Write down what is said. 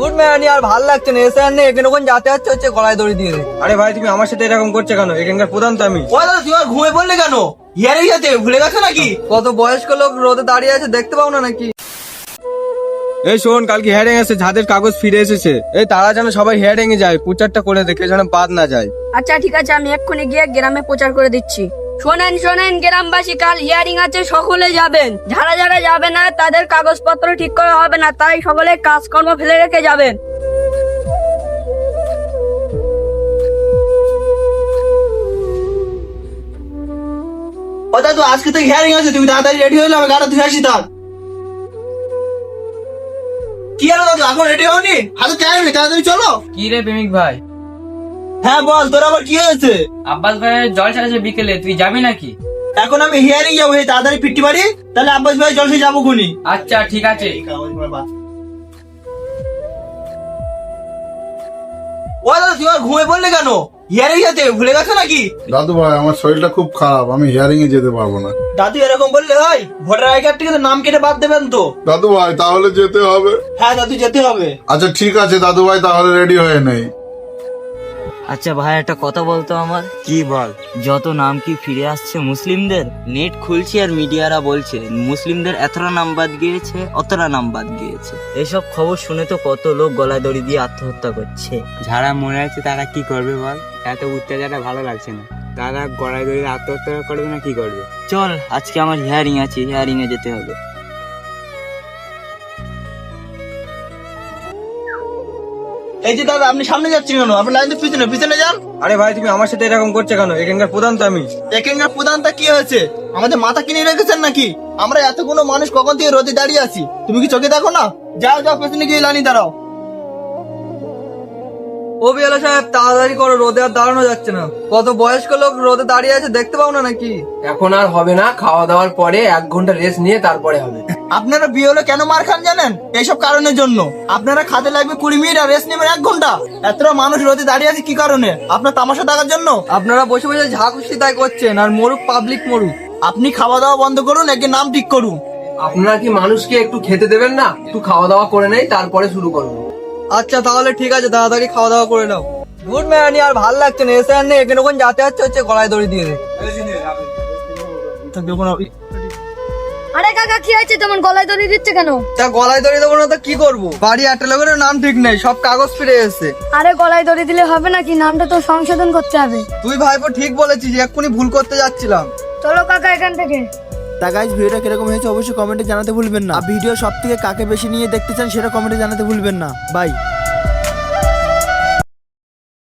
Good man, আর ভাল লাগছে না, এসে আর নেই এখানে ওখানে যাতায়াত হচ্ছে গলায় দড়ি দিয়ে। আরে ভাই তুমি আমার সাথে এরকম করছো কেন? এখানকার প্রধান তো আমি। ও দাদা, তুমি আর ঘুমিয়ে পড়লে কেন? হিয়ারিং যাতে ভুলে গেছো নাকি? কত বয়স্ক লোক রোদে দাঁড়িয়ে আছে, দেখতে পাও না নাকি? এই শোন, কালকে হিয়ারিং আছে, যাদের কাগজ ফিরে এসেছে, এই তারা যেন সবাই হিয়ারিং এ যায়, প্রচারটা করে দেখে যেন বাদ না যায়। আচ্ছা ঠিক আছে, আমি এক্ষুনি গিয়ে গ্রামে প্রচার করে দিচ্ছি। শোনেন শোনেন গ্রামবাসী, কাল হিয়ারিং আছে, সকলে যাবেন। যারা যারা যাবে না তাদের কাগজপত্র ঠিক করা হবে না, তাই সকলে কাজকর্ম ফেলে রেখে যাবেন। ও দাদু, আজকে তো হিয়ারিং আছে, তুমি তাড়াতাড়ি রেডি হয়ে যাবে, গাড়ি ধুয়ে আসি তার। কি হলো দাদু, এখন রেডি হওনি? হাতে টাইম নেই, তাড়াতাড়ি চলো। কি রে প্রেমিক ভাই? হ্যাঁ বল, তোর আবার কি হয়েছে? আব্বাস ভাইয়ের জল ছাড়াছে বিকেলে, তুই যাবি নাকি? এখন আমি হিয়ারিং যাবো, এই তাড়াতাড়ি ফিরতে পারি, তাহলে আব্বাস ভাই জলসে যাবো খুনি। আচ্ছা ঠিক আছে। ও দাদা, তুমি আর ঘুমিয়ে পড়লে কেন? হিয়ারিং যাতে ভুলে গেছো নাকি? দাদু ভাই, আমার শরীরটা খুব খারাপ, আমি হিয়ারিং এ যেতে পারবো না। দাদু এরকম বললে হয়? ভোটার আই কার্ড থেকে তো নাম কেটে বাদ দেবেন তো। দাদু ভাই, তাহলে যেতে হবে? হ্যাঁ দাদু, যেতে হবে। আচ্ছা ঠিক আছে দাদু ভাই, তাহলে রেডি হয়ে নেই। আচ্ছা ভাই, একটা কথা বলতো আমার। কি বল? যত নাম কি ফিরে আসছে মুসলিমদের, নেট খুলছি আর মিডিয়ারা বলছে মুসলিমদের এতটা নাম বাদ গিয়েছে, অতটা নাম বাদ গিয়েছে। এসব খবর শুনে তো কত লোক গলায় দড়ি দিয়ে আত্মহত্যা করছে। যারা মনে আছে তারা কি করবে বল? এত অত্যাচারটা ভালো লাগছে না। তারা গড়াই দড়ি আত্মহত্যা করবে না কি করবে? চল, আজকে আমার হিয়ারিং আছে, হিয়ারিং এ যেতে হবে। এই যে দাদা, আপনি সামনে যাচ্ছেন কেন? আপনি লাইন পিছনে পিছনে যান। আরে ভাই তুমি আমার সাথে এরকম করছো কেন? এখানকার প্রধান তো আমি। এখানকার প্রধানটা কি হয়েছে? আমাদের মাথা কিনে রেখেছেন নাকি? আমরা এতগুলো মানুষ কখন থেকে রোদে দাঁড়িয়ে আছি, তুমি কি চোখে দেখো না? যাও যাও, পেছনে গিয়ে লাইনে দাঁড়াও। ও বিয়ালা সাহেব, তাড়াতাড়ি করো, রোদে আর দাঁড়ানো যাচ্ছে না। কত বয়স্ক লোক রোদে দাঁড়িয়ে আছে, দেখতে পাও না নাকি? এখন আর হবে না, খাওয়া দাওয়ার পরে 1 ঘন্টা রেস্ট নিয়ে তারপরে হবে। আপনারা বিয়ে হলে কেন মার খান জানেন? এইসব কারণের জন্য। আপনারা খাতে লাগবে 20 মিনিট আর রেস্ট নেবেন 1 ঘন্টা। এতটা মানুষ রোদে দাঁড়িয়ে আছে কি কারণে? আপনার তামাশা দেখার জন্য? আপনারা বসে বসে ঝা খুশি তাই করছেন, আর মরুক পাবলিক মরুক। আপনি খাওয়া দাওয়া বন্ধ করুন, একে নাম ঠিক করুন। আপনারা কি মানুষকে একটু খেতে দেবেন না? একটু খাওয়া দাওয়া করে নেই, তারপরে শুরু করবো। আচ্ছা তাহলে ঠিক আছে, তাড়াতাড়ি খাওয়া দাওয়া করে নাও। গুড ম্যান, আর ভাল লাগছে না, এসে আর নেই এখানে ওখানে যাতায়াত হচ্ছে গলায় দড়ি দিয়ে। আরে কাকা, কি হয়েছে? তেমন গলায় দড়ি দিচ্ছে কেন? তা গলায় দড়ি দেবো না তো কি করবো? বাড়ি একটা লোকের নাম ঠিক নেই, সব কাগজ ফিরে এসেছে। আরে গলায় দড়ি দিলে হবে নাকি? নামটা তো সংশোধন করতে হবে। তুই ভাইপো ঠিক বলেছিস, এক্ষুনি ভুল করতে যাচ্ছিলাম। চলো কাকা এখান থেকে। তা গাইজ, ভিডিওটা কিরকম হয়েছে অবশ্যই কমেন্টে জানাতে ভুলবেন না। আর ভিডিও সব থেকে কাকে বেশি নিয়ে দেখতে চান সেটা কমেন্টে জানাতে ভুলবেন না। বাই।